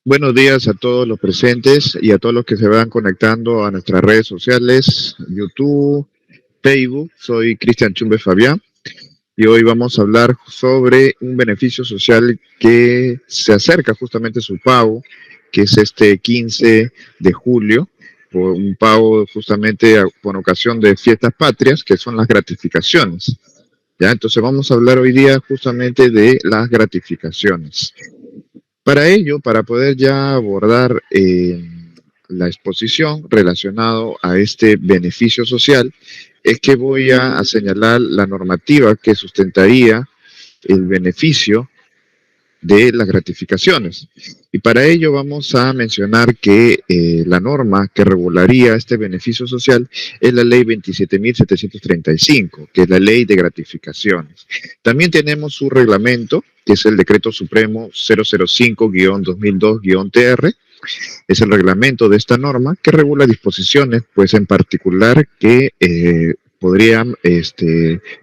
Buenos días a todos los presentes y a todos los que se van conectando a nuestras redes sociales, YouTube, Facebook. Soy Cristian Chumbe Fabián y hoy vamos a hablar sobre un beneficio social que se acerca justamente a su pago, que es este 15 de julio, por un pago justamente con ocasión de fiestas patrias, que son las gratificaciones. ¿Ya? Entonces vamos a hablar hoy día justamente de las gratificaciones. Para ello, para poder ya abordar la exposición relacionado a este beneficio social, es que voy a señalar la normativa que sustentaría el beneficio de las gratificaciones. Y para ello vamos a mencionar que la norma que regularía este beneficio social es la ley 27.735, que es la ley de gratificaciones. También tenemos su reglamento, que es el decreto supremo 005-2002-TR, es el reglamento de esta norma que regula disposiciones, pues en particular que podrían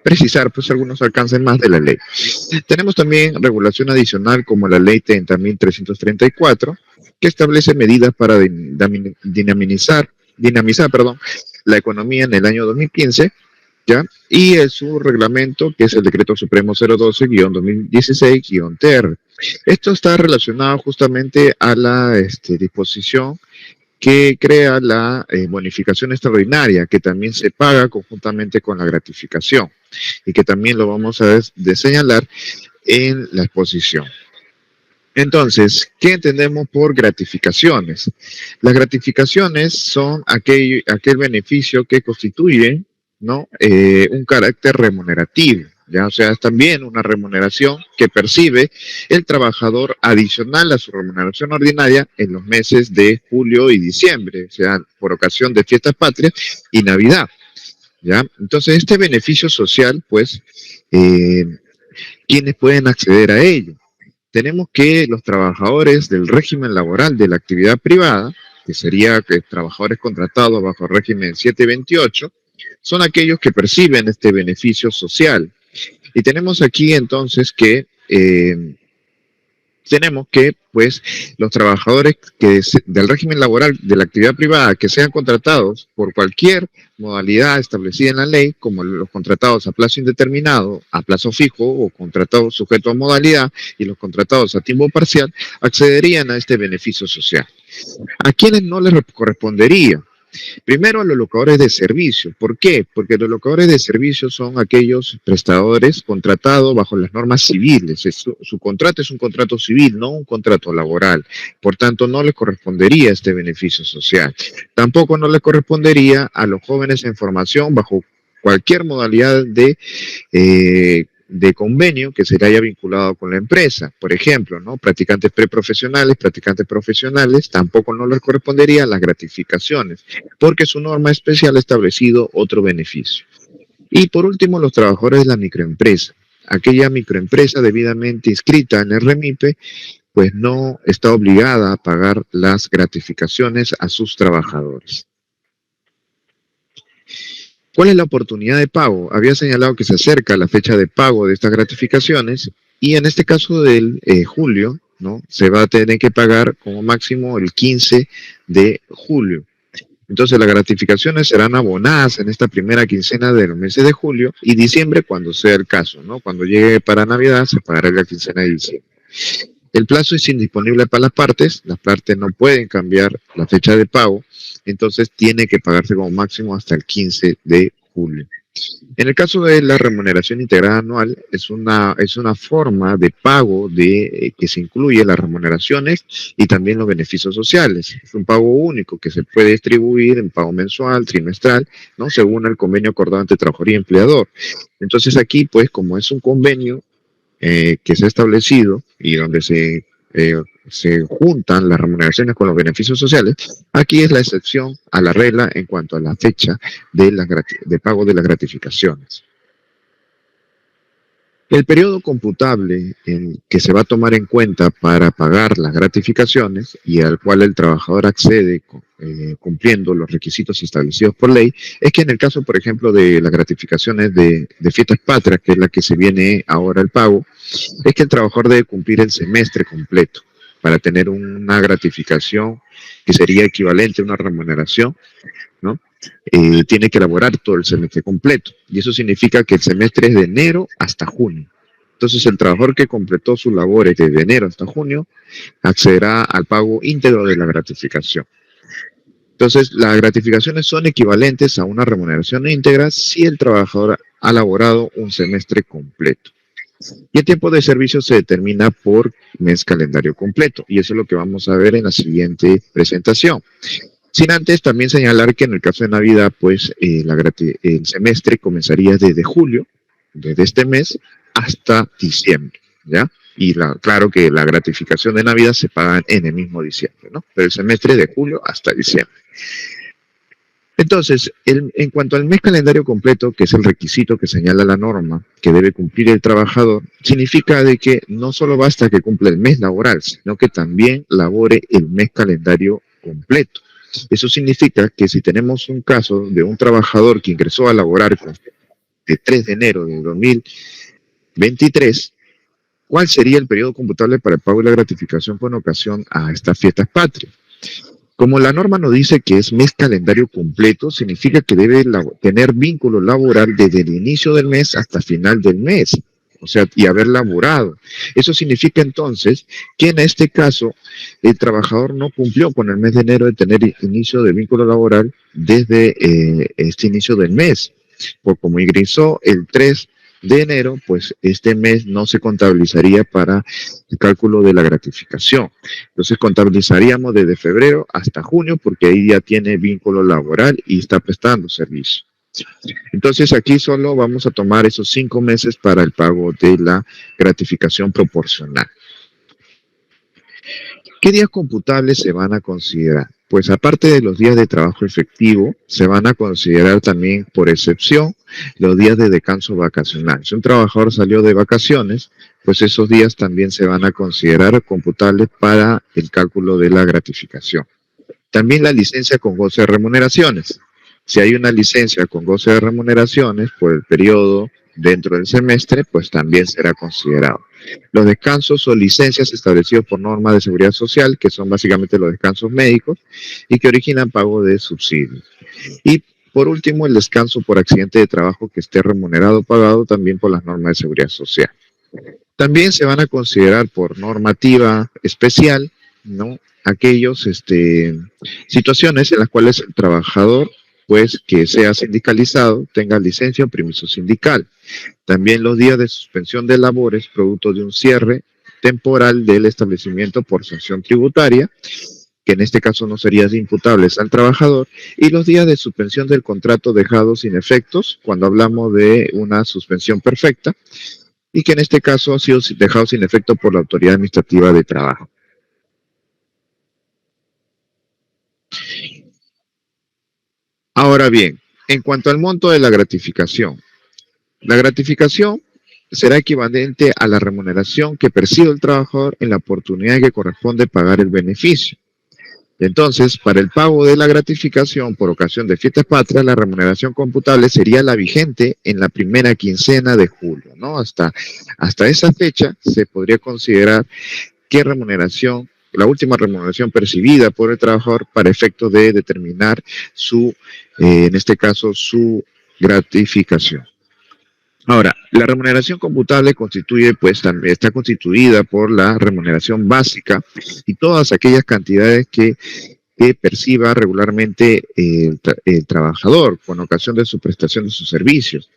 precisar pues algunos alcances más de la ley. Tenemos también regulación adicional como la ley 30.334, que establece medidas para dinamizar la economía en el año 2015, ¿ya? Y es su reglamento, que es el decreto supremo 012-2016-TR. Esto está relacionado justamente a la disposición que crea la bonificación extraordinaria, que también se paga conjuntamente con la gratificación y que también lo vamos a señalar en la exposición. Entonces, ¿qué entendemos por gratificaciones? Las gratificaciones son aquel beneficio que constituye, ¿no? Un carácter remunerativo, ¿ya? O sea, es también una remuneración que percibe el trabajador adicional a su remuneración ordinaria en los meses de julio y diciembre, o sea, por ocasión de fiestas patrias y Navidad, ¿ya? Entonces, este beneficio social, pues, ¿quiénes pueden acceder a ello? Tenemos que los trabajadores del régimen laboral de la actividad privada, que sería que trabajadores contratados bajo el régimen 728, son aquellos que perciben este beneficio social. Y tenemos aquí entonces que pues, los trabajadores del régimen laboral de la actividad privada que sean contratados por cualquier modalidad establecida en la ley, como los contratados a plazo indeterminado, a plazo fijo o contratados sujetos a modalidad y los contratados a tiempo parcial, accederían a este beneficio social. ¿A quienes no les correspondería? Primero, a los locadores de servicio. ¿Por qué? Porque los locadores de servicio son aquellos prestadores contratados bajo las normas civiles. Su contrato es un contrato civil, no un contrato laboral. Por tanto, no les correspondería este beneficio social. Tampoco no les correspondería a los jóvenes en formación bajo cualquier modalidad de convenio que se le haya vinculado con la empresa. Por ejemplo, ¿no? Practicantes preprofesionales, practicantes profesionales, tampoco no les correspondería las gratificaciones, porque su norma especial ha establecido otro beneficio. Y por último, los trabajadores de la microempresa. Aquella microempresa debidamente inscrita en el REMIPE, pues no está obligada a pagar las gratificaciones a sus trabajadores. ¿Cuál es la oportunidad de pago? Había señalado que se acerca la fecha de pago de estas gratificaciones y en este caso del julio, ¿no? Se va a tener que pagar como máximo el 15 de julio. Entonces las gratificaciones serán abonadas en esta primera quincena de los meses de julio y diciembre cuando sea el caso, ¿no? Cuando llegue para Navidad se pagará la quincena de diciembre. El plazo es indisponible para las partes no pueden cambiar la fecha de pago, entonces tiene que pagarse como máximo hasta el 15 de julio. En el caso de la remuneración integrada anual, es una forma de pago que se incluye las remuneraciones y también los beneficios sociales. Es un pago único que se puede distribuir en pago mensual, trimestral, ¿no? Según el convenio acordado entre trabajador y empleador. Entonces aquí, pues, como es un convenio que se ha establecido y donde se juntan las remuneraciones con los beneficios sociales, aquí es la excepción a la regla en cuanto a la fecha de pago de las gratificaciones. El periodo computable que se va a tomar en cuenta para pagar las gratificaciones y al cual el trabajador accede cumpliendo los requisitos establecidos por ley, es que en el caso, por ejemplo, de las gratificaciones de fiestas patrias, que es la que se viene ahora el pago, es que el trabajador debe cumplir el semestre completo. para tener una gratificación que sería equivalente a una remuneración, ¿no? Tiene que elaborar todo el semestre completo. Y eso significa que el semestre es de enero hasta junio. Entonces, el trabajador que completó sus labores desde enero hasta junio accederá al pago íntegro de la gratificación. Entonces, las gratificaciones son equivalentes a una remuneración íntegra si el trabajador ha laborado un semestre completo. Y el tiempo de servicio se determina por mes calendario completo. Y eso es lo que vamos a ver en la siguiente presentación. Sin antes también señalar que en el caso de Navidad, pues el semestre comenzaría desde julio, desde este mes, hasta diciembre, ¿ya? Y claro que la gratificación de Navidad se paga en el mismo diciembre, ¿no? Pero el semestre de julio hasta diciembre. Entonces, en cuanto al mes calendario completo, que es el requisito que señala la norma que debe cumplir el trabajador, significa de que no solo basta que cumpla el mes laboral, sino que también labore el mes calendario completo. Eso significa que si tenemos un caso de un trabajador que ingresó a laborar de 3 de enero de 2023, ¿cuál sería el periodo computable para el pago y la gratificación con ocasión a estas fiestas patrias? Como la norma nos dice que es mes calendario completo, significa que debe tener vínculo laboral desde el inicio del mes hasta final del mes, o sea, y haber laborado. Eso significa entonces que en este caso el trabajador no cumplió con el mes de enero de tener inicio de vínculo laboral desde este inicio del mes, porque como ingresó el 3 de enero, pues este mes no se contabilizaría para el cálculo de la gratificación. Entonces contabilizaríamos desde febrero hasta junio porque ahí ya tiene vínculo laboral y está prestando servicio. Entonces aquí solo vamos a tomar esos 5 meses para el pago de la gratificación proporcional. ¿Qué días computables se van a considerar? Pues aparte de los días de trabajo efectivo, se van a considerar también por excepción los días de descanso vacacional. Si un trabajador salió de vacaciones, pues esos días también se van a considerar computables para el cálculo de la gratificación. También la licencia con goce de remuneraciones. Si hay una licencia con goce de remuneraciones por el periodo dentro del semestre, pues también será considerado. Los descansos o licencias establecidos por normas de seguridad social, que son básicamente los descansos médicos y que originan pago de subsidios. Y por último, el descanso por accidente de trabajo que esté remunerado o pagado también por las normas de seguridad social. También se van a considerar por normativa especial, ¿no? Aquellos situaciones en las cuales el trabajador, pues que sea sindicalizado, tenga licencia o permiso sindical. También los días de suspensión de labores producto de un cierre temporal del establecimiento por sanción tributaria, que en este caso no serían imputables al trabajador, y los días de suspensión del contrato dejado sin efectos, cuando hablamos de una suspensión perfecta, y que en este caso ha sido dejado sin efecto por la Autoridad Administrativa de Trabajo. Ahora bien, en cuanto al monto de la gratificación será equivalente a la remuneración que percibe el trabajador en la oportunidad que corresponde pagar el beneficio. Entonces, para el pago de la gratificación por ocasión de fiestas patrias, la remuneración computable sería la vigente en la primera quincena de julio, ¿no? Hasta esa fecha se podría considerar qué remuneración, la última remuneración percibida por el trabajador para efecto de determinar en este caso, su gratificación. Ahora, la remuneración computable también está constituida por la remuneración básica y todas aquellas cantidades que perciba regularmente el trabajador con ocasión de su prestación de sus servicios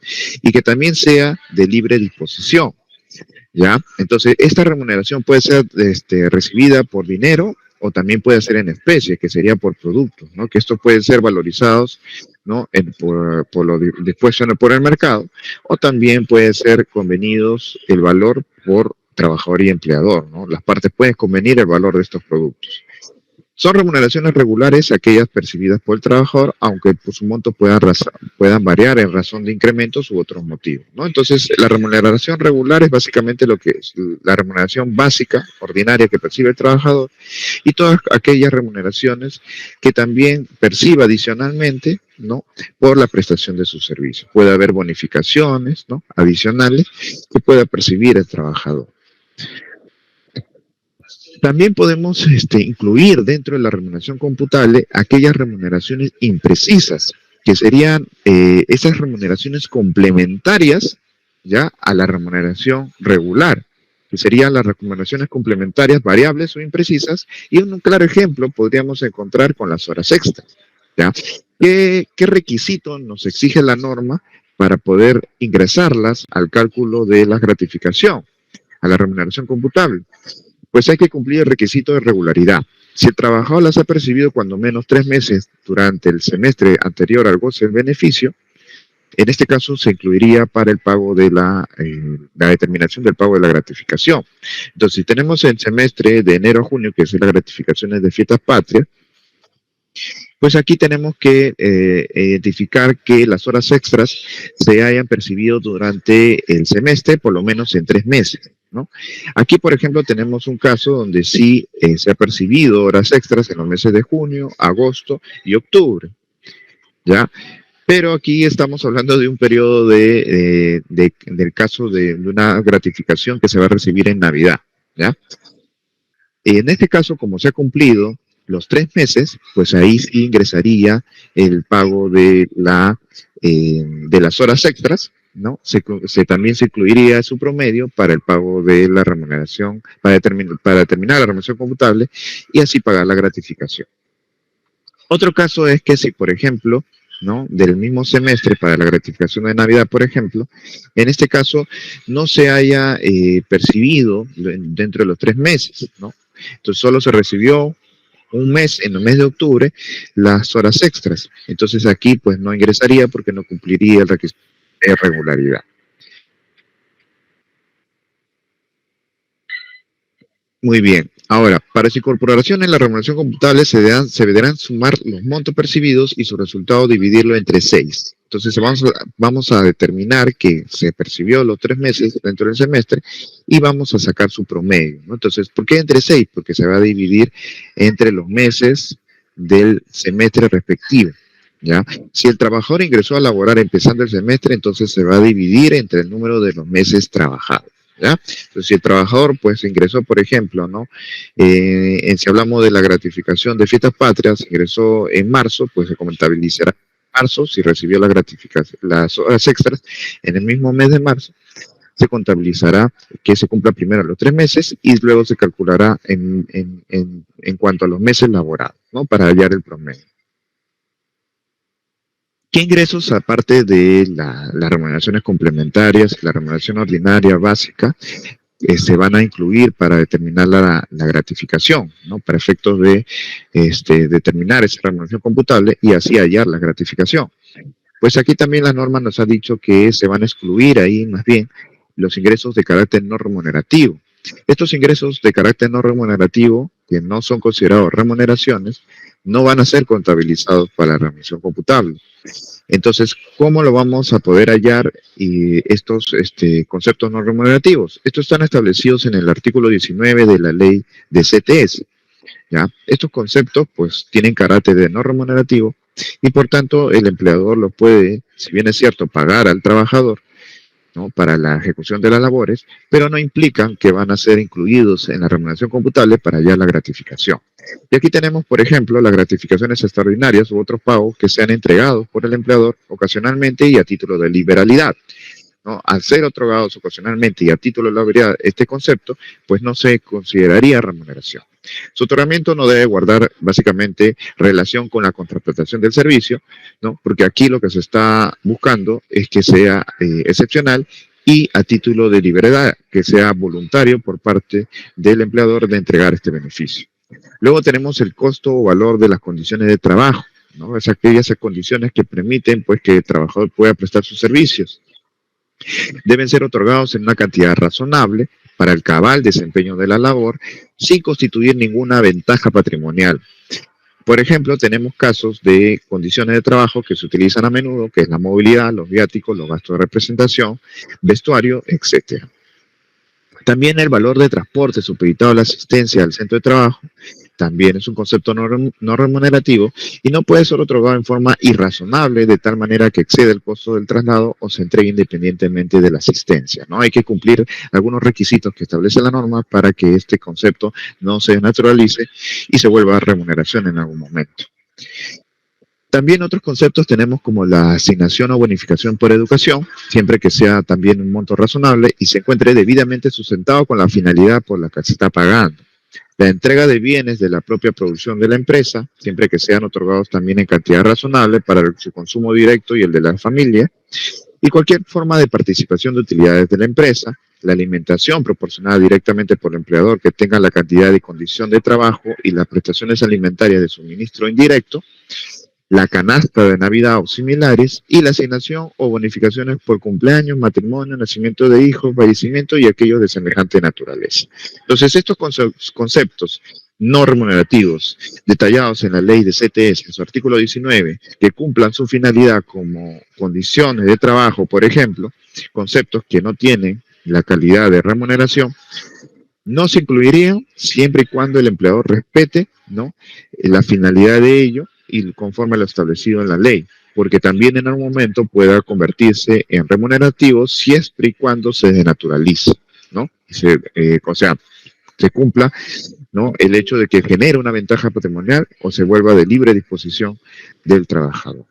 y que también sea de libre disposición. ¿Ya? Entonces, esta remuneración puede ser recibida por dinero o también puede ser en especie, que sería por productos, ¿no? Que estos pueden ser valorizados, ¿no? Por lo dispuesto por el mercado, o también puede ser convenidos el valor por trabajador y empleador, ¿no? Las partes pueden convenir el valor de estos productos. Son remuneraciones regulares aquellas percibidas por el trabajador, aunque por su monto puedan variar en razón de incrementos u otros motivos, ¿no? Entonces, la remuneración regular es básicamente lo que es la remuneración básica, ordinaria que percibe el trabajador, y todas aquellas remuneraciones que también perciba adicionalmente, ¿no? Por la prestación de sus servicios. Puede haber bonificaciones, ¿no? Adicionales que pueda percibir el trabajador. También podemos incluir dentro de la remuneración computable aquellas remuneraciones imprecisas, que serían esas remuneraciones complementarias ya a la remuneración regular, que serían las remuneraciones complementarias variables o imprecisas, y un claro ejemplo podríamos encontrar con las horas extras. ¿Ya? ¿Qué requisito nos exige la norma para poder ingresarlas al cálculo de la gratificación, a la remuneración computable? Pues hay que cumplir el requisito de regularidad. Si el trabajador las ha percibido cuando menos 3 meses durante el semestre anterior al goce del beneficio, en este caso se incluiría para el pago de la determinación del pago de la gratificación. Entonces, si tenemos el semestre de enero a junio, que es la gratificaciones de fiestas patrias, pues aquí tenemos que identificar que las horas extras se hayan percibido durante el semestre, por lo menos en 3 meses, ¿no? Aquí, por ejemplo, tenemos un caso donde sí se ha percibido horas extras en los meses de junio, agosto y octubre, ¿ya? Pero aquí estamos hablando de un periodo del caso de una gratificación que se va a recibir en Navidad, ¿ya? En este caso, como se ha cumplido los 3 meses, pues ahí sí ingresaría el pago de las horas extras, ¿no? También se incluiría su promedio para el pago de la remuneración, para determinar la remuneración computable y así pagar la gratificación. Otro caso es que si, por ejemplo, ¿no? Del mismo semestre para la gratificación de Navidad, por ejemplo, en este caso no se haya percibido dentro de los 3 meses, ¿no? Entonces solo se recibió un mes, en el mes de octubre, las horas extras. Entonces aquí pues no ingresaría porque no cumpliría el requisito de regularidad. Muy bien. Ahora, para su incorporación en la remuneración computable se deberán sumar los montos percibidos y su resultado dividirlo entre 6. Entonces vamos a determinar que se percibió los 3 meses dentro del semestre y vamos a sacar su promedio, ¿no? Entonces, ¿por qué entre 6? Porque se va a dividir entre los meses del semestre respectivo, ¿ya? Si el trabajador ingresó a laborar empezando el semestre, entonces se va a dividir entre el número de los meses trabajados, ¿ya? Entonces, si el trabajador pues ingresó, por ejemplo, ¿no? Si hablamos de la gratificación de fiestas patrias, ingresó en marzo, pues se contabilizará en marzo, si recibió la gratificación, las horas extras en el mismo mes de marzo, se contabilizará que se cumpla primero los 3 meses y luego se calculará en cuanto a los meses laborados, ¿no? Para hallar el promedio. ¿Qué ingresos, aparte de las remuneraciones complementarias, la remuneración ordinaria básica, se van a incluir para determinar la gratificación, ¿no? Para efectos de determinar esa remuneración computable y así hallar la gratificación? Pues aquí también la norma nos ha dicho que se van a excluir ahí más bien los ingresos de carácter no remunerativo. Estos ingresos de carácter no remunerativo, que no son considerados remuneraciones, no van a ser contabilizados para la remuneración computable. Entonces, ¿cómo lo vamos a poder hallar estos conceptos no remunerativos? Estos están establecidos en el artículo 19 de la ley de CTS, ¿ya? Estos conceptos, pues, tienen carácter de no remunerativo y, por tanto, el empleador lo puede, si bien es cierto, pagar al trabajador, ¿no? Para la ejecución de las labores, pero no implican que van a ser incluidos en la remuneración computable para hallar la gratificación. Y aquí tenemos, por ejemplo, las gratificaciones extraordinarias u otros pagos que sean entregados por el empleador ocasionalmente y a título de liberalidad, ¿no? Al ser otorgados ocasionalmente y a título de liberalidad este concepto, pues no se consideraría remuneración. Su otorgamiento no debe guardar básicamente relación con la contratación del servicio, ¿no? Porque aquí lo que se está buscando es que sea excepcional y a título de liberalidad, que sea voluntario por parte del empleador de entregar este beneficio. Luego tenemos el costo o valor de las condiciones de trabajo, ¿no? Es aquellas condiciones que permiten pues, que el trabajador pueda prestar sus servicios. Deben ser otorgados en una cantidad razonable para el cabal desempeño de la labor sin constituir ninguna ventaja patrimonial. Por ejemplo, tenemos casos de condiciones de trabajo que se utilizan a menudo, que es la movilidad, los viáticos, los gastos de representación, vestuario, etc. También el valor de transporte supeditado a la asistencia al centro de trabajo también es un concepto no remunerativo y no puede ser otorgado en forma irrazonable de tal manera que exceda el costo del traslado o se entregue independientemente de la asistencia, ¿no? Hay que cumplir algunos requisitos que establece la norma para que este concepto no se desnaturalice y se vuelva a remuneración en algún momento. También otros conceptos tenemos como la asignación o bonificación por educación, siempre que sea también un monto razonable y se encuentre debidamente sustentado con la finalidad por la que se está pagando. La entrega de bienes de la propia producción de la empresa, siempre que sean otorgados también en cantidad razonable para su consumo directo y el de la familia, y cualquier forma de participación de utilidades de la empresa, la alimentación proporcionada directamente por el empleador que tenga la cantidad y condición de trabajo y las prestaciones alimentarias de suministro indirecto, la canasta de Navidad o similares, y la asignación o bonificaciones por cumpleaños, matrimonio, nacimiento de hijos, fallecimiento y aquellos de semejante naturaleza. Entonces, estos conceptos no remunerativos detallados en la ley de CTS, en su artículo 19, que cumplan su finalidad como condiciones de trabajo, por ejemplo, conceptos que no tienen la calidad de remuneración, no se incluirían siempre y cuando el empleador respete, ¿no?, la finalidad de ello y conforme a lo establecido en la ley, porque también en algún momento pueda convertirse en remunerativo siempre y cuando se denaturalice, ¿no? O sea, se cumpla, ¿no?, el hecho de que genere una ventaja patrimonial o se vuelva de libre disposición del trabajador.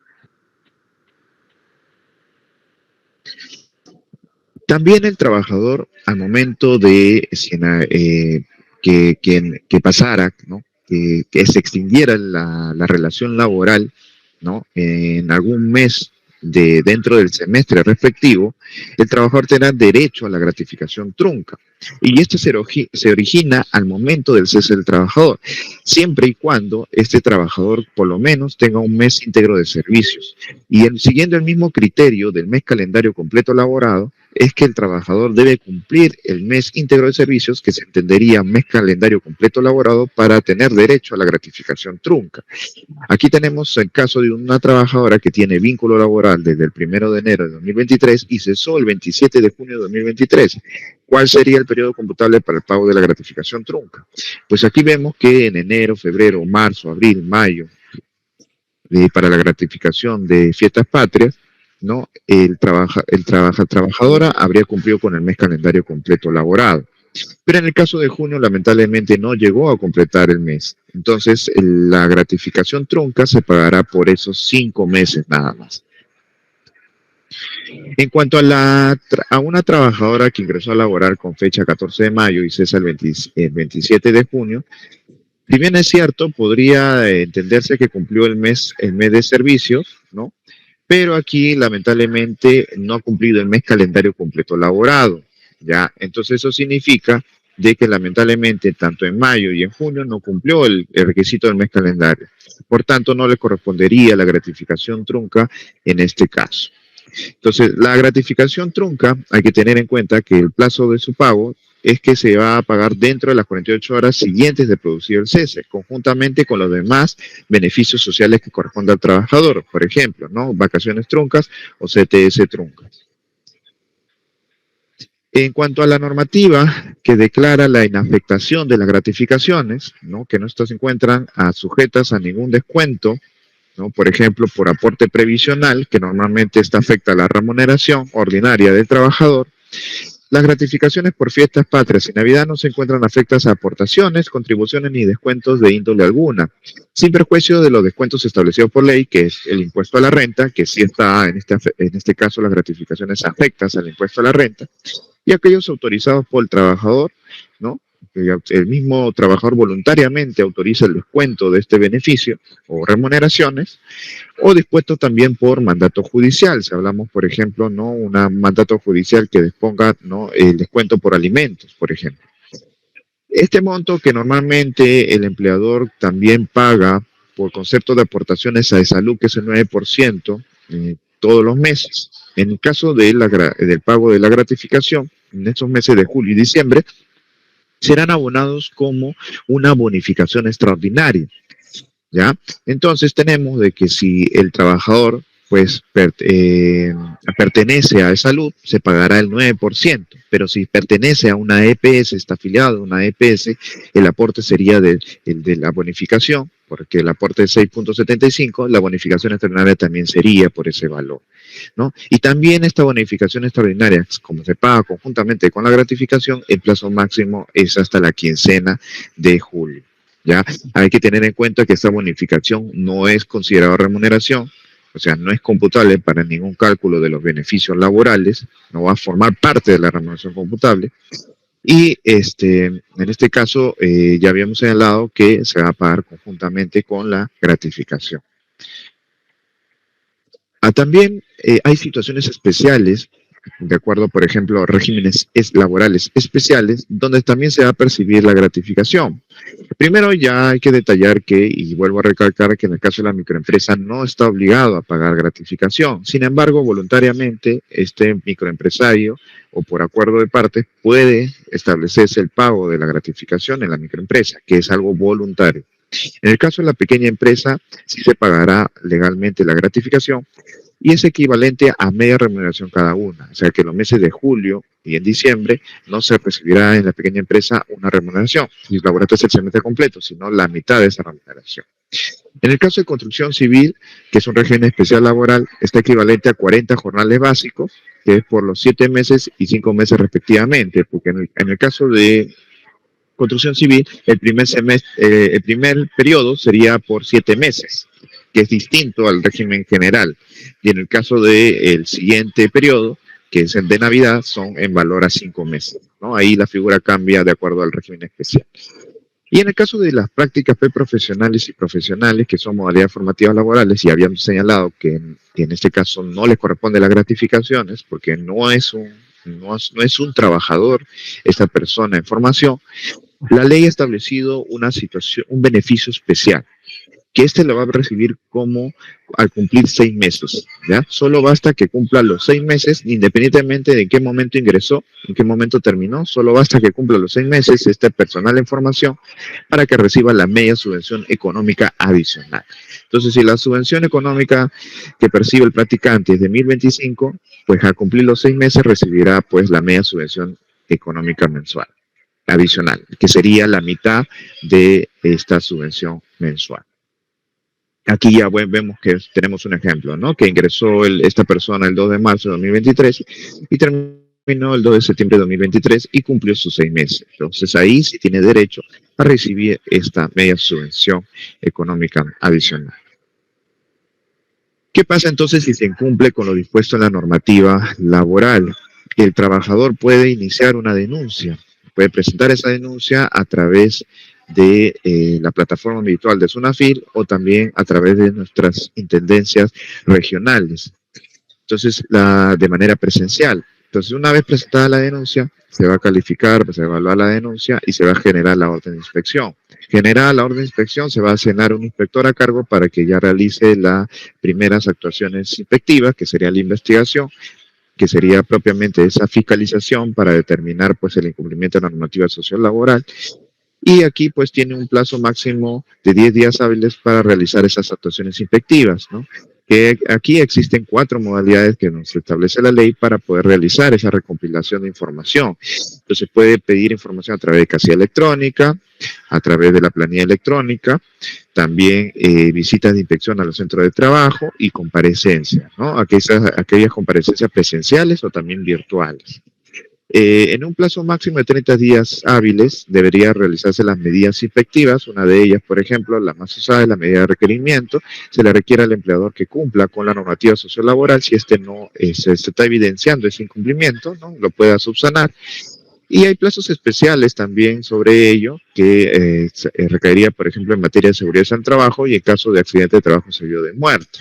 También el trabajador, al momento de que pasara, ¿no?, que se extinguiera la relación laboral, ¿no?, en algún mes dentro del semestre respectivo, el trabajador tendrá derecho a la gratificación trunca. Y esto se origina al momento del cese del trabajador, siempre y cuando este trabajador por lo menos tenga un mes íntegro de servicios. Y siguiendo el mismo criterio del mes calendario completo laborado, es que el trabajador debe cumplir el mes íntegro de servicios, que se entendería mes calendario completo laborado, para tener derecho a la gratificación trunca. Aquí tenemos el caso de una trabajadora que tiene vínculo laboral desde el 1 de enero de 2023 y cesó el 27 de junio de 2023. ¿Cuál sería el periodo computable para el pago de la gratificación trunca? Pues aquí vemos que en enero, febrero, marzo, abril, mayo, para la gratificación de fiestas patrias, ¿no?, trabajadora habría cumplido con el mes calendario completo laborado. Pero en el caso de junio, lamentablemente no llegó a completar el mes. Entonces, la gratificación trunca se pagará por esos 5 meses nada más. En cuanto a una trabajadora que ingresó a laborar con fecha 14 de mayo y cesa el 27 de junio, si bien es cierto, podría entenderse que cumplió el mes de servicios, ¿no? Pero aquí, lamentablemente, no ha cumplido el mes calendario completo laborado, ¿ya? Entonces, eso significa de que, lamentablemente, tanto en mayo y en junio no cumplió el requisito del mes calendario. Por tanto, no le correspondería la gratificación trunca en este caso. Entonces, la gratificación trunca, hay que tener en cuenta que el plazo de su pago es que se va a pagar dentro de las 48 horas siguientes de producido el cese, conjuntamente con los demás beneficios sociales que corresponde al trabajador, por ejemplo, ¿no?, vacaciones truncas o CTS truncas. En cuanto a la normativa que declara la inafectación de las gratificaciones, ¿no?, que no se encuentran sujetas a ningún descuento, ¿no?, por ejemplo, por aporte previsional, que normalmente esta afecta a la remuneración ordinaria del trabajador, las gratificaciones por fiestas patrias y Navidad no se encuentran afectas a aportaciones, contribuciones ni descuentos de índole alguna, sin perjuicio de los descuentos establecidos por ley, que es el impuesto a la renta, que sí está en este caso las gratificaciones afectas al impuesto a la renta, y aquellos autorizados por el trabajador, ¿no? El mismo trabajador voluntariamente autoriza el descuento de este beneficio o remuneraciones, o dispuesto también por mandato judicial. Si hablamos, por ejemplo, ¿no?, un mandato judicial que disponga, ¿no?, el descuento por alimentos, por ejemplo. Este monto que normalmente el empleador también paga por concepto de aportaciones a salud, que es el 9%, todos los meses. En el caso del pago de la gratificación, en estos meses de julio y diciembre, serán abonados como una bonificación extraordinaria, ¿ya? Entonces tenemos de que si el trabajador pues pertenece a salud, se pagará el 9%, pero si pertenece a una EPS, está afiliado a una EPS, el aporte sería el de la bonificación, porque el aporte es 6,75, la bonificación extraordinaria también sería por ese valor, ¿no? Y también esta bonificación extraordinaria, como se paga conjuntamente con la gratificación, el plazo máximo es hasta la quincena de julio. ¿Ya? Hay que tener en cuenta que esta bonificación no es considerada remuneración, o sea, no es computable para ningún cálculo de los beneficios laborales, no va a formar parte de la remuneración computable. Y en este caso ya habíamos señalado que se va a pagar conjuntamente con la gratificación. También hay situaciones especiales, de acuerdo, por ejemplo, a regímenes laborales especiales, donde también se va a percibir la gratificación. Primero ya hay que detallar que, y vuelvo a recalcar que en el caso de la microempresa no está obligado a pagar gratificación. Sin embargo, voluntariamente este microempresario o por acuerdo de partes puede establecerse el pago de la gratificación en la microempresa, que es algo voluntario. En el caso de la pequeña empresa, sí se pagará legalmente la gratificación y es equivalente a media remuneración cada una. O sea que en los meses de julio y en diciembre no se recibirá en la pequeña empresa una remuneración, si laboraste el semestre completo, sino la mitad de esa remuneración. En el caso de construcción civil, que es un régimen especial laboral, está equivalente a 40 jornales básicos, que es por los 7 meses y 5 meses respectivamente, porque en el caso de construcción civil, el primer periodo sería por 7 meses, que es distinto al régimen general. Y en el caso del siguiente periodo, que es el de Navidad, son en valor a 5 meses, ¿no? Ahí la figura cambia de acuerdo al régimen especial. Y en el caso de las prácticas preprofesionales y profesionales, que son modalidades formativas laborales, y habíamos señalado que en este caso no les corresponde las gratificaciones, porque no es un trabajador esta persona en formación, la ley ha establecido una situación, un beneficio especial, que lo va a recibir como al cumplir 6 meses, ¿ya? Solo basta que cumpla los 6 meses, independientemente de en qué momento ingresó, en qué momento terminó, solo basta que cumpla los 6 meses este personal en formación para que reciba la media subvención económica adicional. Entonces, si la subvención económica que percibe el practicante es de 1.025, pues al cumplir los 6 meses recibirá pues la media subvención económica mensual adicional, que sería la mitad de esta subvención mensual. Aquí ya vemos que tenemos un ejemplo, ¿no? Que ingresó esta persona el 2 de marzo de 2023 y terminó el 2 de septiembre de 2023 y cumplió sus 6 meses. Entonces ahí sí tiene derecho a recibir esta media subvención económica adicional. ¿Qué pasa entonces si se incumple con lo dispuesto en la normativa laboral? El trabajador puede iniciar una denuncia, puede presentar esa denuncia a través de la plataforma virtual de SUNAFIL o también a través de nuestras intendencias regionales. Entonces, de manera presencial. Entonces, una vez presentada la denuncia, se va a calificar, se va a evaluar la denuncia y se va a generar la orden de inspección. Generada la orden de inspección, se va a asignar un inspector a cargo para que ya realice las primeras actuaciones inspectivas, que sería la investigación, que sería propiamente esa fiscalización para determinar pues el incumplimiento de la normativa social laboral. Y aquí pues tiene un plazo máximo de 10 días hábiles para realizar esas actuaciones inspectivas, ¿no? Que aquí existen 4 modalidades que nos establece la ley para poder realizar esa recompilación de información. Entonces puede pedir información a través de casilla electrónica, a través de la planilla electrónica, también visitas de inspección a los centros de trabajo y comparecencias, ¿no? Aquellas comparecencias presenciales o también virtuales. En un plazo máximo de 30 días hábiles debería realizarse las medidas inspectivas. Una de ellas, por ejemplo, la más usada es la medida de requerimiento. Se le requiere al empleador que cumpla con la normativa sociolaboral. Si no se está evidenciando ese incumplimiento, ¿no? Lo pueda subsanar. Y hay plazos especiales también sobre ello que recaería, por ejemplo, en materia de seguridad en el trabajo y en caso de accidente de trabajo seguido de muerte.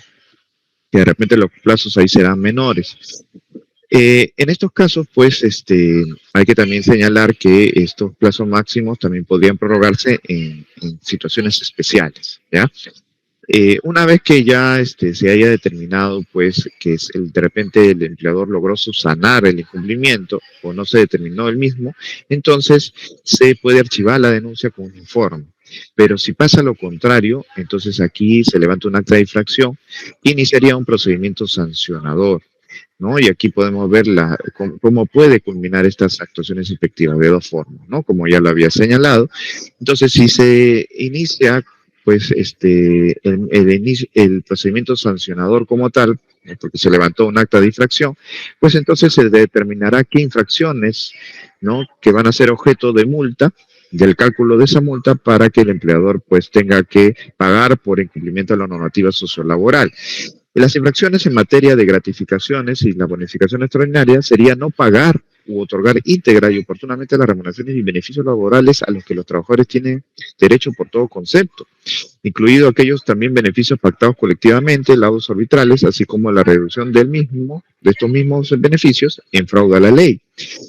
Que de repente los plazos ahí serán menores. En estos casos, pues, hay que también señalar que estos plazos máximos también podrían prorrogarse en situaciones especiales, ¿ya? Una vez que ya se haya determinado, pues, que de repente el empleador logró subsanar el incumplimiento o no se determinó el mismo, entonces se puede archivar la denuncia con un informe. Pero si pasa lo contrario, entonces aquí se levanta un acta de infracción e iniciaría un procedimiento sancionador, ¿no? Y aquí podemos ver cómo puede culminar estas actuaciones inspectivas de dos formas, ¿no? Como ya lo había señalado. Entonces, si se inicia, pues, el procedimiento sancionador como tal, ¿no? Porque se levantó un acta de infracción, pues entonces se determinará qué infracciones, ¿no? Que van a ser objeto de multa, del cálculo de esa multa para que el empleador pues tenga que pagar por incumplimiento de la normativa sociolaboral. Las infracciones en materia de gratificaciones y la bonificación extraordinaria sería no pagar u otorgar íntegra y oportunamente las remuneraciones y beneficios laborales a los que los trabajadores tienen derecho por todo concepto, incluido aquellos también beneficios pactados colectivamente, laudos arbitrales, así como la reducción de estos mismos beneficios en fraude a la ley.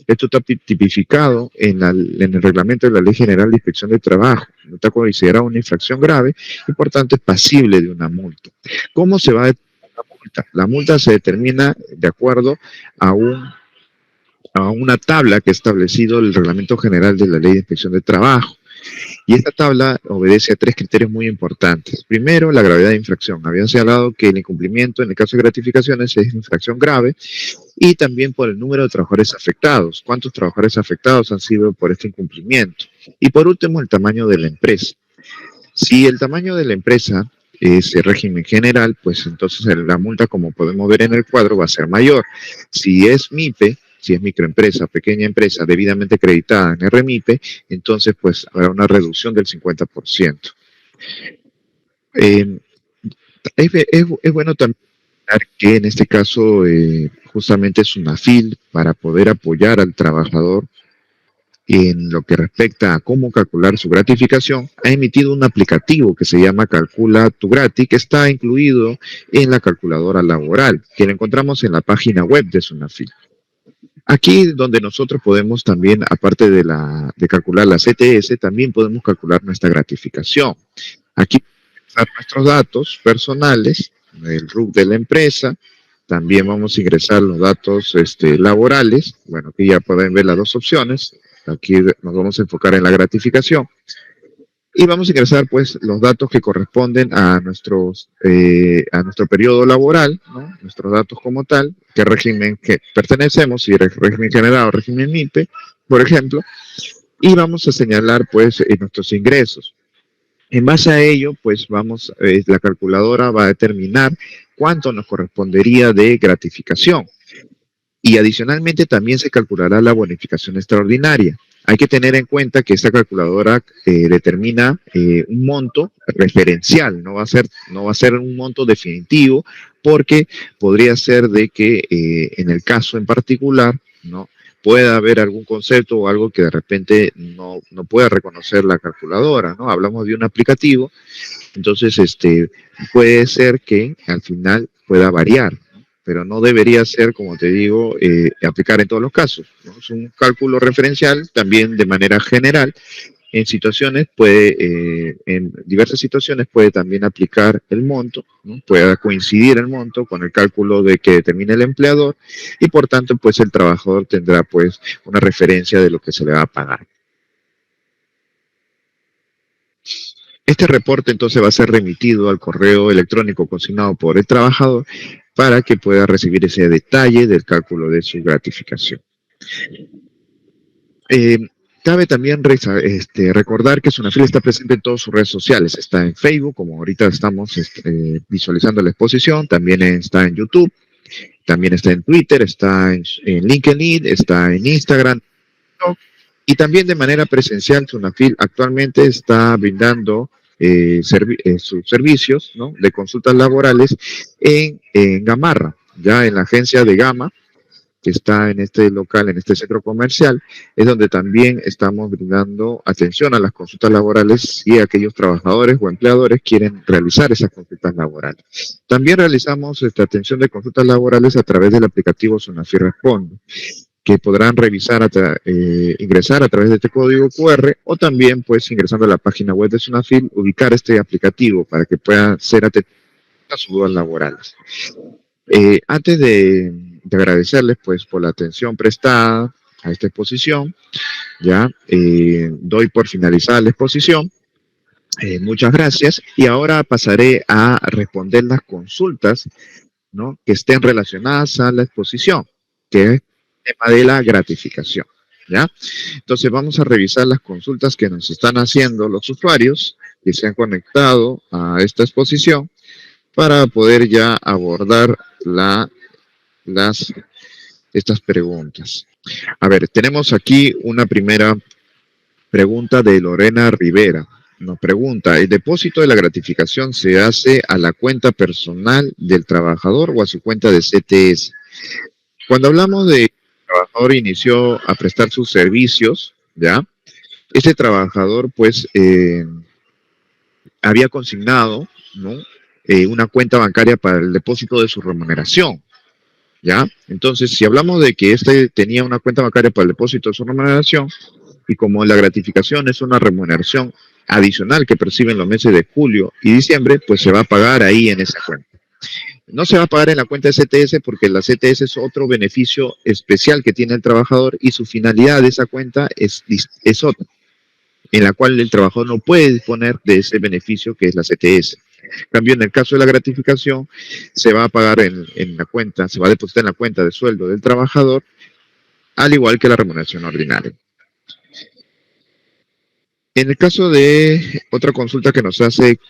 Esto está tipificado en el reglamento de la Ley General de Inspección de Trabajo. No está considerado una infracción grave y por tanto es pasible de una multa. ¿Cómo se va a determinar la multa? La multa se determina de acuerdo a una tabla que ha establecido el Reglamento General de la Ley de Inspección de Trabajo. Y esta tabla obedece a tres criterios muy importantes. Primero, la gravedad de infracción. Habían señalado que el incumplimiento en el caso de gratificaciones es infracción grave y también por el número de trabajadores afectados. ¿Cuántos trabajadores afectados han sido por este incumplimiento? Y por último, el tamaño de la empresa. Si el tamaño de la empresa es el régimen general, pues entonces la multa, como podemos ver en el cuadro, va a ser mayor. Si es MIPE, si es microempresa, pequeña empresa debidamente acreditada en RMIPE, entonces pues habrá una reducción del 50%. Eh, es bueno también que en este caso justamente es una FIL para poder apoyar al trabajador en lo que respecta a cómo calcular su gratificación, ha emitido un aplicativo que se llama Calcula tu Grati, que está incluido en la calculadora laboral, que lo encontramos en la página web de Sunafil. Aquí donde nosotros podemos también, aparte de calcular la CTS, también podemos calcular nuestra gratificación. Aquí ingresar nuestros datos personales, el RUC de la empresa, también vamos a ingresar los datos laborales. Bueno, aquí ya pueden ver las dos opciones. Aquí nos vamos a enfocar en la gratificación. Y vamos a ingresar pues los datos que corresponden a nuestro periodo laboral, ¿no? Nuestros datos como tal, qué régimen que pertenecemos, si es régimen general o régimen MIPE, por ejemplo, y vamos a señalar pues nuestros ingresos. En base a ello, pues la calculadora va a determinar cuánto nos correspondería de gratificación. Y adicionalmente también se calculará la bonificación extraordinaria. Hay que tener en cuenta que esta calculadora determina un monto referencial, no va a ser un monto definitivo, porque podría ser de que en el caso en particular, ¿no? Pueda haber algún concepto o algo que de repente no pueda reconocer la calculadora, ¿no? Hablamos de un aplicativo, entonces puede ser que al final pueda variar, pero no debería ser, como te digo, aplicar en todos los casos, ¿no? Es un cálculo referencial también de manera general. En diversas situaciones puede también aplicar el monto, ¿no? Puede coincidir el monto con el cálculo de que determina el empleador y por tanto pues el trabajador tendrá pues una referencia de lo que se le va a pagar. Este reporte entonces va a ser remitido al correo electrónico consignado por el trabajador para que pueda recibir ese detalle del cálculo de su gratificación. Cabe también recordar que Sunafil está presente en todas sus redes sociales. Está en Facebook, como ahorita estamos visualizando la exposición, también está en YouTube, también está en Twitter, está en LinkedIn, está en Instagram, y también de manera presencial. Sunafil actualmente está brindando sus servicios, ¿no? De consultas laborales en Gamarra, ya en la agencia de Gama, que está en este local, en este centro comercial, es donde también estamos brindando atención a las consultas laborales si aquellos trabajadores o empleadores quieren realizar esas consultas laborales. También realizamos esta atención de consultas laborales a través del aplicativo Sunafil Responde, que podrán ingresar a través de este código QR o también pues ingresando a la página web de Sunafil, ubicar este aplicativo para que puedan ser atendidos a sus dudas laborales. Antes de agradecerles pues por la atención prestada a esta exposición, ya doy por finalizada la exposición Muchas gracias. Y ahora pasaré a responder las consultas, ¿no?, que estén relacionadas a la exposición, que es el tema de la gratificación. ¿Ya? Entonces vamos a revisar las consultas que nos están haciendo los usuarios que se han conectado a esta exposición para poder ya abordar las, estas preguntas. A ver, tenemos aquí una primera pregunta de Lorena Rivera. Nos pregunta, ¿el depósito de la gratificación se hace a la cuenta personal del trabajador o a su cuenta de CTS? Cuando hablamos de que el trabajador inició a prestar sus servicios, ¿ya? Este trabajador, pues, había consignado, ¿no?, una cuenta bancaria para el depósito de su remuneración, ¿ya? Entonces, si hablamos de que este tenía una cuenta bancaria para el depósito de su remuneración, y como la gratificación es una remuneración adicional que percibe en los meses de julio y diciembre, pues se va a pagar ahí en esa cuenta. No se va a pagar en la cuenta de CTS porque la CTS es otro beneficio especial que tiene el trabajador y su finalidad de esa cuenta es otra, en la cual el trabajador no puede disponer de ese beneficio que es la CTS. En cambio, en el caso de la gratificación, se va a pagar en la cuenta, se va a depositar en la cuenta de sueldo del trabajador, al igual que la remuneración ordinaria. En el caso de otra consulta que nos hace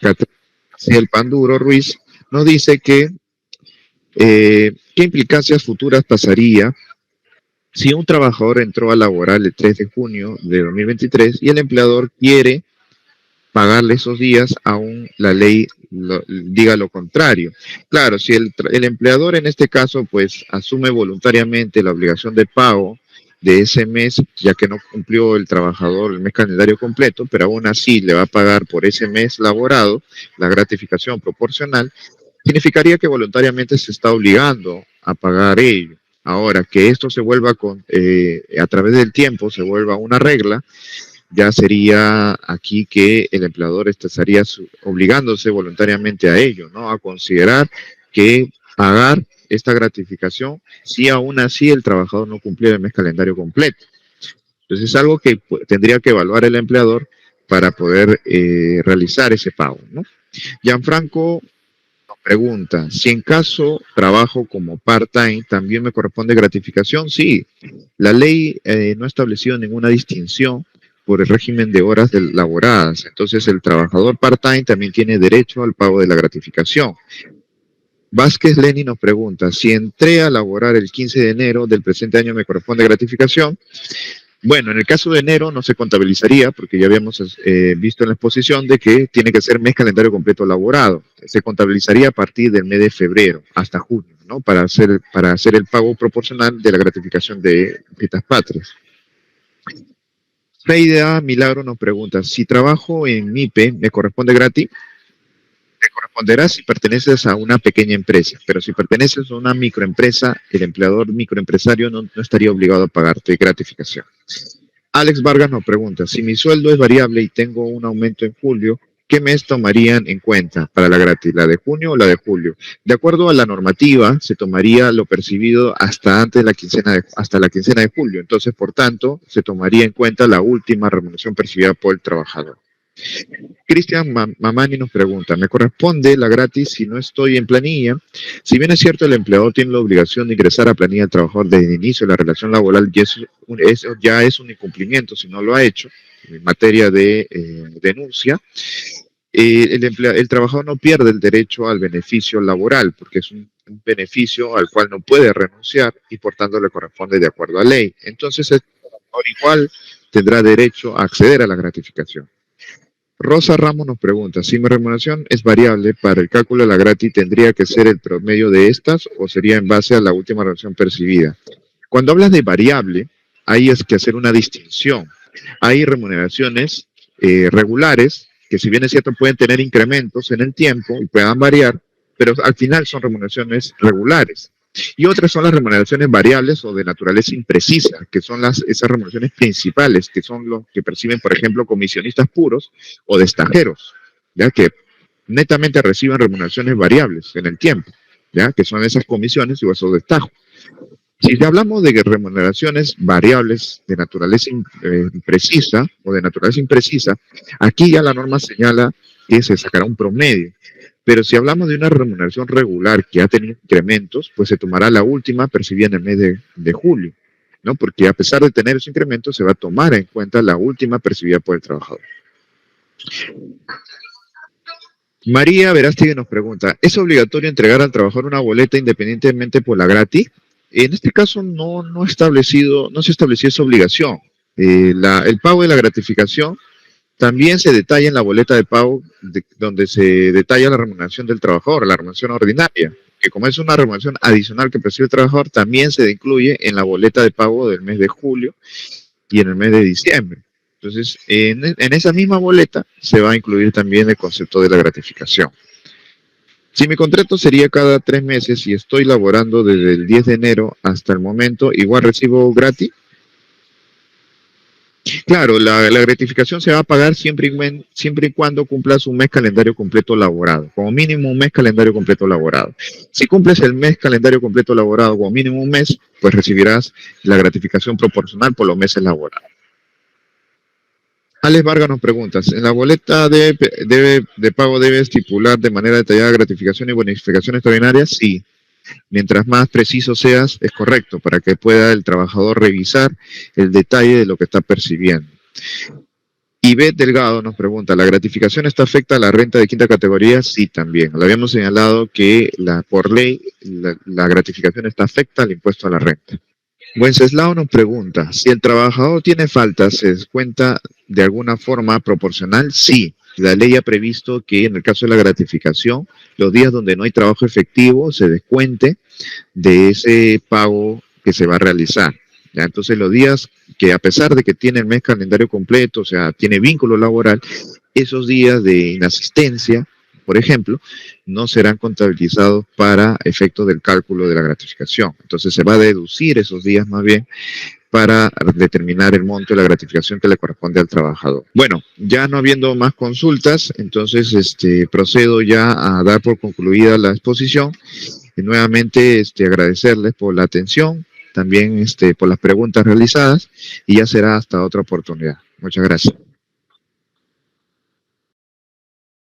el Panduro Ruiz, nos dice que ¿qué implicancias futuras pasaría si un trabajador entró a laborar el 3 de junio de 2023 y el empleador quiere pagarle esos días, aún la ley diga lo contrario? Claro, si el empleador en este caso pues asume voluntariamente la obligación de pago de ese mes, ya que no cumplió el trabajador el mes calendario completo, pero aún así le va a pagar por ese mes laborado la gratificación proporcional, significaría que voluntariamente se está obligando a pagar ello. Ahora, que esto se vuelva a través del tiempo, se vuelva una regla, ya sería aquí que el empleador estaría obligándose voluntariamente a ello, ¿no? A considerar que pagar esta gratificación si aún así el trabajador no cumpliera el mes calendario completo. Entonces es algo que tendría que evaluar el empleador para poder realizar ese pago, ¿no? Gianfranco nos pregunta, si en caso trabajo como part-time, ¿también me corresponde gratificación? Sí, la ley no ha establecido ninguna distinción por el régimen de horas laboradas. Entonces el trabajador part-time también tiene derecho al pago de la gratificación. Vázquez Lenny nos pregunta, si entré a laborar el 15 de enero del presente año, ¿me corresponde gratificación? Bueno, en el caso de enero no se contabilizaría porque ya habíamos visto en la exposición de que tiene que ser mes calendario completo laborado. Se contabilizaría a partir del mes de febrero hasta junio, ¿no? Para hacer el pago proporcional de la gratificación de fiestas patrias. Freida Milagro nos pregunta, si trabajo en MIPE, ¿me corresponde gratis? Te corresponderá si perteneces a una pequeña empresa, pero si perteneces a una microempresa, el empleador microempresario no estaría obligado a pagarte gratificación. Alex Vargas nos pregunta, si mi sueldo es variable y tengo un aumento en julio, ¿qué mes tomarían en cuenta para la gratis? ¿La de junio o la de julio? De acuerdo a la normativa, se tomaría lo percibido hasta la quincena de julio. Entonces, por tanto, se tomaría en cuenta la última remuneración percibida por el trabajador. Cristian Mamani nos pregunta, ¿me corresponde la gratis si no estoy en planilla? Si bien es cierto, el empleador tiene la obligación de ingresar a planilla del trabajador desde el inicio de la relación laboral, y eso ya es un incumplimiento si no lo ha hecho en materia de denuncia. El trabajador no pierde el derecho al beneficio laboral porque es un beneficio al cual no puede renunciar y por tanto le corresponde de acuerdo a ley. Entonces el trabajador igual tendrá derecho a acceder a la gratificación. Rosa Ramos nos pregunta, si mi remuneración es variable, para el cálculo de la gratis, ¿tendría que ser el promedio de estas o sería en base a la última remuneración percibida? Cuando hablas de variable, hay que hacer una distinción. Hay remuneraciones regulares, que si bien es cierto pueden tener incrementos en el tiempo y puedan variar, pero al final son remuneraciones regulares. Y otras son las remuneraciones variables o de naturaleza imprecisa, que son esas remuneraciones principales, que son los que perciben, por ejemplo, comisionistas puros o destajeros, ya que netamente reciben remuneraciones variables en el tiempo, ya que son esas comisiones y esos destajos. Si hablamos de remuneraciones variables de naturaleza imprecisa o de naturaleza imprecisa, aquí ya la norma señala que se sacará un promedio. Pero si hablamos de una remuneración regular que ha tenido incrementos, pues se tomará la última percibida en el mes de julio, ¿no? Porque a pesar de tener esos incrementos, se va a tomar en cuenta la última percibida por el trabajador. María Verástegui nos pregunta, ¿es obligatorio entregar al trabajador una boleta independientemente por la gratis? En este caso no se estableció esa obligación. El pago de la gratificación también se detalla en la boleta de pago donde se detalla la remuneración del trabajador, la remuneración ordinaria, que como es una remuneración adicional que percibe el trabajador, también se incluye en la boleta de pago del mes de julio y en el mes de diciembre. Entonces, en esa misma boleta se va a incluir también el concepto de la gratificación. Si mi contrato sería cada 3 meses y estoy laborando desde el 10 de enero hasta el momento, igual recibo gratis. Claro, la gratificación se va a pagar siempre y cuando cumplas un mes calendario completo laborado, como mínimo un mes calendario completo laborado. Si cumples el mes calendario completo laborado como mínimo un mes, pues recibirás la gratificación proporcional por los meses laborados. Alex Vargas nos pregunta, ¿en la boleta de pago debe estipular de manera detallada gratificación y bonificación extraordinaria? Sí. Mientras más preciso seas, es correcto, para que pueda el trabajador revisar el detalle de lo que está percibiendo. Ivette Delgado nos pregunta, ¿la gratificación está afecta a la renta de quinta categoría? Sí, también. Lo habíamos señalado que por ley la gratificación está afecta al impuesto a la renta. Wenceslao nos pregunta, si el trabajador tiene falta, ¿se descuenta de alguna forma proporcional? Sí. La ley ha previsto que en el caso de la gratificación, los días donde no hay trabajo efectivo se descuente de ese pago que se va a realizar. ¿Ya? Entonces los días que a pesar de que tiene el mes calendario completo, o sea, tiene vínculo laboral, esos días de inasistencia, por ejemplo, no serán contabilizados para efectos del cálculo de la gratificación. Entonces se va a deducir esos días más bien para determinar el monto de la gratificación que le corresponde al trabajador. Bueno, ya no habiendo más consultas, entonces procedo ya a dar por concluida la exposición y nuevamente agradecerles por la atención, también por las preguntas realizadas y ya será hasta otra oportunidad. Muchas gracias.